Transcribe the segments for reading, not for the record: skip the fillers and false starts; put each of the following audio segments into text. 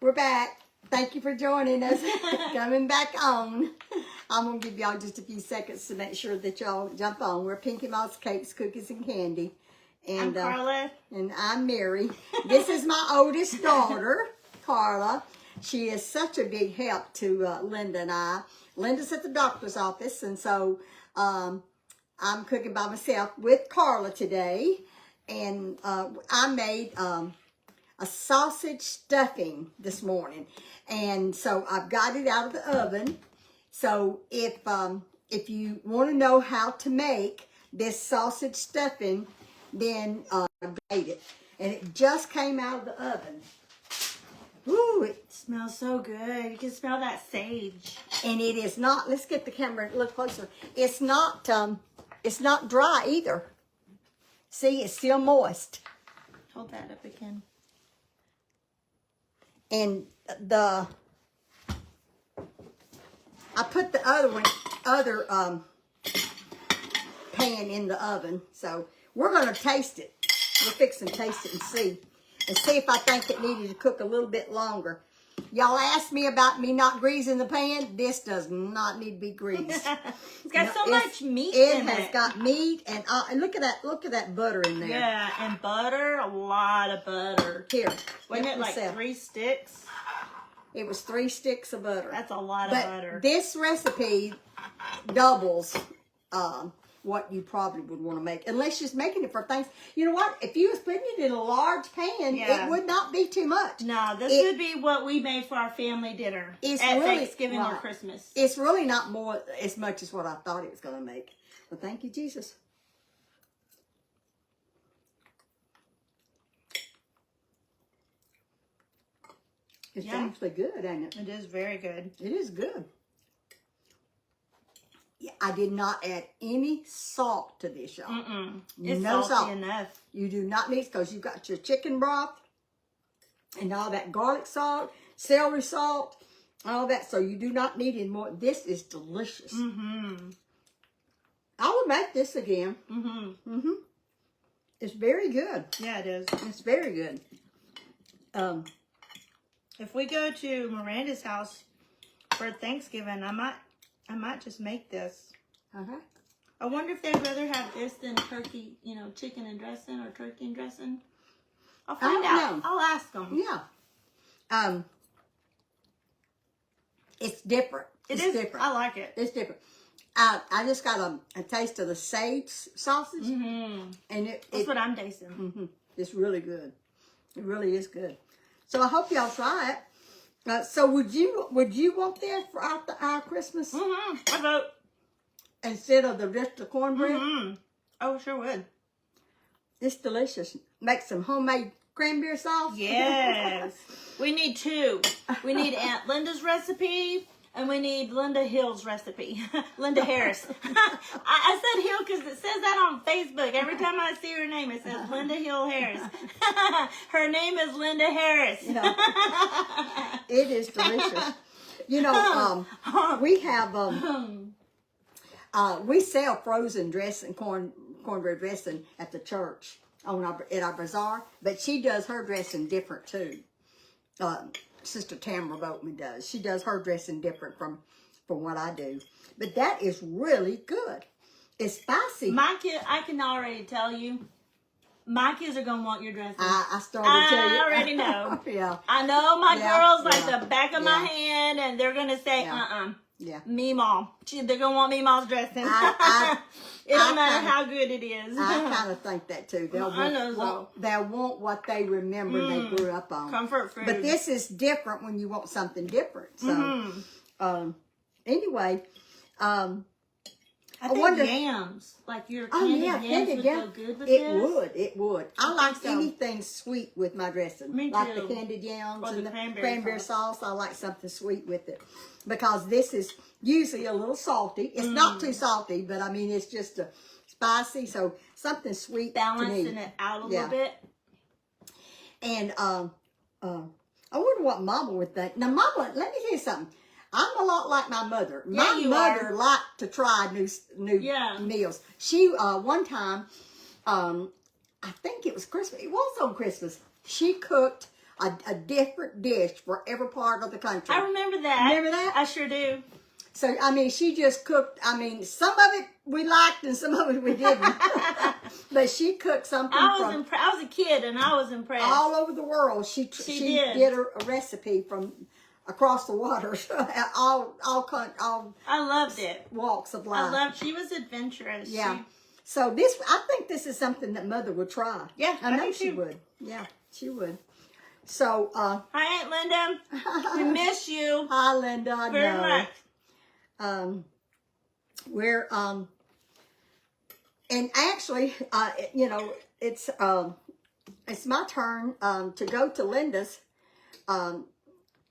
We're back. Thank you for joining us. Coming back on. I'm going to give y'all just a few seconds to make sure that y'all jump on. We're Pinky Moss Cakes, Cookies, and Candy. And, I'm Carla. And I'm Mary. This is my oldest daughter, Carla. She is such a big help to Linda and I. Linda's at the doctor's office, and so I'm cooking by myself with Carla today. And I made a sausage stuffing this morning. And so I've got it out of the oven. So if you want to know how to make this sausage stuffing, then I made it. And it just came out of the oven. Ooh, it Smells so good. You can smell that sage. And it is not, let's get the camera a little closer. It's not dry either. See, it's still moist. Hold that up again. And I put the other pan in the oven. So we're going to taste it. We're fixing to taste it and see if I think it needed to cook a little bit longer. Y'all asked me about me not greasing the pan. This does not need to be greased. It's got so much meat in it. It has got meat and look at that butter in there. Yeah, and butter, a lot of butter. Here, wasn't it like 3 sticks? It was 3 sticks of butter. That's a lot of butter. This recipe doubles what you probably would want to make, unless you're making it for things. You know what? If you was putting it in a large pan, it would not be too much. No, this would be what we made for our family dinner at Thanksgiving or Christmas. It's really not more as much as what I thought it was going to make. But thank you, Jesus. It's actually good, ain't it? It is very good. It is good. Yeah, I did not add any salt to this, y'all. It's no salty salt. enough. You do not need, because you've got your chicken broth and all that garlic salt, celery salt, all that. So you do not need any more. This is delicious. I will make this again. It's very good. Yeah, it is. It's very good. If we go to Miranda's house for Thanksgiving, I might just make this. I wonder if they'd rather have this than turkey, chicken and dressing or turkey and dressing. I'll find out. I'll ask them. Yeah. It's different. It's different. I like it. It's different. I just got a taste of the sage sausage. And that's what I'm tasting. It's really good. It really is good. So I hope y'all try it. So would you want this for our Christmas? I vote. Instead of just the cornbread? Oh, sure would. It's delicious. Make some homemade cranberry sauce. Yes. We need 2. We need Aunt Linda's recipe, and we need Linda Hill's recipe. Linda Harris. I said Hill because it says that on Facebook. Every time I see her name, it says Linda Hill Harris. Her name is Linda Harris. It is delicious. We have we sell frozen dressing, cornbread dressing at the church at our bazaar, but she does her dressing different too. Sister Tamara Boatman does. She does her dressing different from what I do. But that is really good. It's spicy. My kid, I can already tell you, my kids are going to want your dressing. I started to tell you. I already know. Yeah. I know my girls like the back of my hand, and they're going to say, Yeah. Meemaw. They're going to want Meemaw's dressing. It don't matter how good it is. I kind of think that too. They'll want what they remember they grew up on. Comfort food. But this is different when you want something different. So, anyway, I think yams, like your candied yams would go good with this. It would. I like anything sweet with my dressing. Me like too. the candied yams or and the cranberry sauce. I like something sweet with it. Because this is usually a little salty. It's not too salty, but I mean, it's just spicy. So something sweet balancing it out a little bit. And I wonder what Mama would think. Now, Mama, let me tell you something. I'm a lot like my mother. My mother liked to try new meals. She one time, I think it was Christmas. It was on Christmas. She cooked a different dish for every part of the country. I remember that. Remember that? I sure do. So, I mean, she just cooked, I mean, some of it we liked and some of it we didn't. But she cooked something I was a kid and I was impressed. all over the world. She did a recipe from across the waters, all I loved it. walks of life. She was adventurous. Yeah. She, So I think this is something that Mother would try. Yeah, I I know do she too. would. Yeah, she would. So, hi, Aunt Linda. We miss you hi, Linda. I very know. much. We're and actually, you know, it's my turn to go to Linda's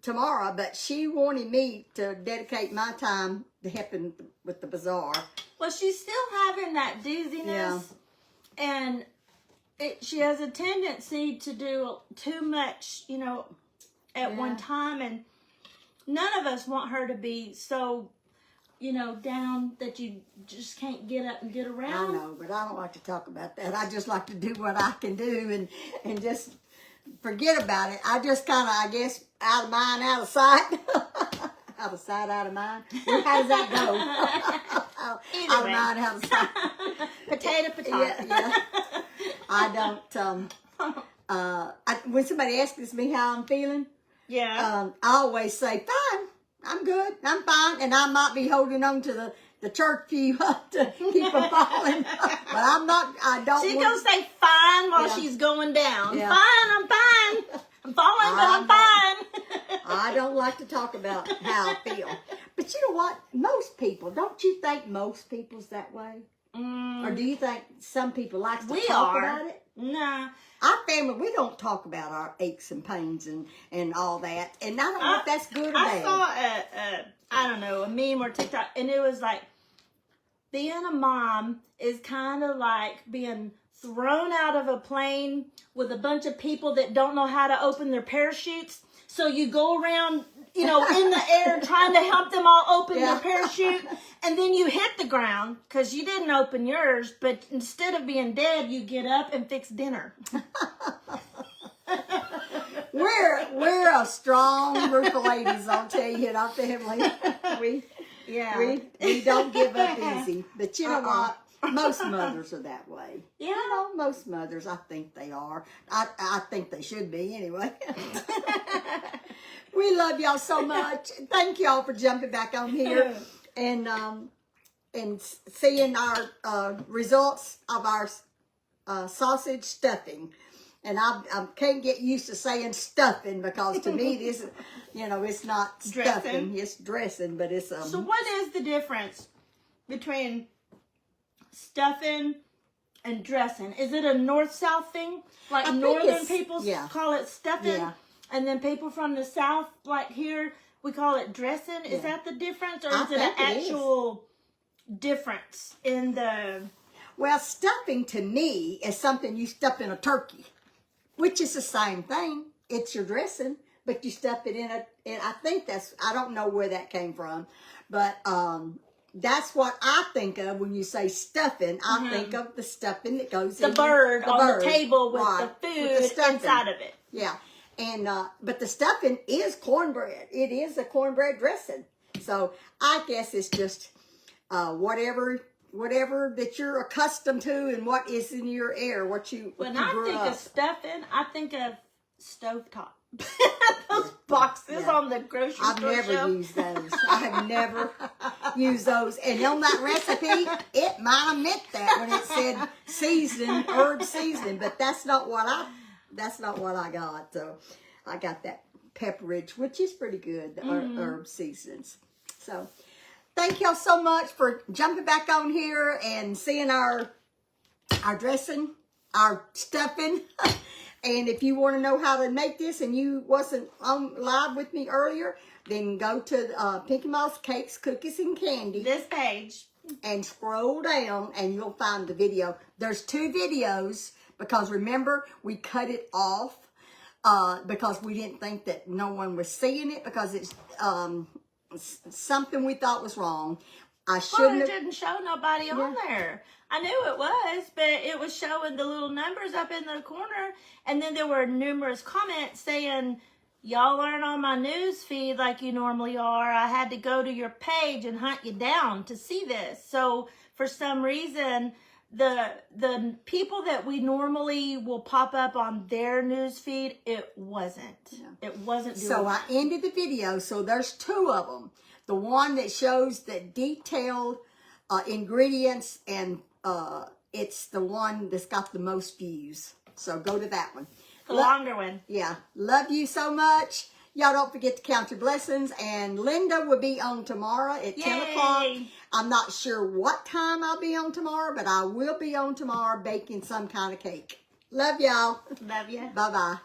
tomorrow, but she wanted me to dedicate my time to helping with the bazaar. Well, she's still having that dizziness, and she has a tendency to do too much, you know, at one time, and none of us want her to be so, you know, down that you just can't get up and get around. I know, but I don't like to talk about that. I just like to do what I can do and just forget about it. I just kind of, I guess, out of mind, out of sight. Out of sight, out of mind. How does that go? Out of mind, out of sight. Potato. Yeah. I don't, when somebody asks me how I'm feeling, I always say, fine, I'm good, I'm fine, and I might be holding on to the church pew to keep from falling, but I'm not, I don't She's want gonna say fine while she's going down. Yeah. Fine, I'm fine. I'm falling, but I'm fine. I don't like to talk about how I feel. But you know what? Most people, don't you think most people's that way? Or do you think some people like to talk about it? Nah. Our family, we don't talk about our aches and pains and all that. And I don't know if that's good or bad. I saw I don't know, a meme or TikTok, and it was like, being a mom is kind of like being thrown out of a plane with a bunch of people that don't know how to open their parachutes. So you go around, you know, in the air trying to help them all open their parachute. And then you hit the ground because you didn't open yours. But instead of being dead, you get up and fix dinner. We're a strong group of ladies, I'll tell you, our family. We don't give up easy. But you know what? Most mothers are that way. Yeah. You know, most mothers, I think they are. I think they should be anyway. We love y'all so much. Thank y'all for jumping back on here and seeing our results of our sausage stuffing. And I can't get used to saying stuffing because to me this, you know, it's not stuffing, it's dressing, but it's So what is the difference between stuffing and dressing? Is it a north-south thing? Like northern people call it stuffing, and then people from the south, like here, we call it dressing. Is that the difference, or is it an actual difference in the? Well, stuffing to me is something you stuff in a turkey, which is the same thing. It's your dressing, but you stuff it in I think I don't know where that came from, but that's what I think of when you say stuffing. I think of the stuffing that goes in the bird on the table with the food inside of it. Yeah. And but the stuffing is cornbread. It is a cornbread dressing. So I guess it's just whatever that you're accustomed to and what is in your air, what you When I think of stuffing, I think of stovetop. Those boxes on the grocery store I've never used those. I have never used those. And on that recipe, it might have meant that when it said seasoning, herb seasoning, but that's not what I got. So I got that pepperidge, which is pretty good, the herb seasonings. So thank y'all so much for jumping back on here and seeing our dressing, our stuffing. And if you want to know how to make this and you wasn't on live with me earlier, then go to Pinky Moss Cakes, Cookies, and Candy. This page. And scroll down and you'll find the video. There's 2 videos because remember, we cut it off because we didn't think that no one was seeing it because it's something we thought was wrong. I Well, shouldn't it have. didn't show nobody on there. I knew it was, but it was showing the little numbers up in the corner. And then there were numerous comments saying, y'all aren't on my news feed like you normally are. I had to go to your page and hunt you down to see this. So for some reason, the people that we normally will pop up on their news feed, it wasn't. It wasn't doing So I ended the video. So there's two of them. The one that shows the detailed ingredients, and it's the one that's got the most views. So go to that one. the longer one. Yeah. Love you so much. Y'all don't forget to count your blessings. And Linda will be on tomorrow at 10 o'clock. Yay. I'm not sure what time I'll be on tomorrow, but I will be on tomorrow baking some kind of cake. Love y'all. Love you. Bye-bye.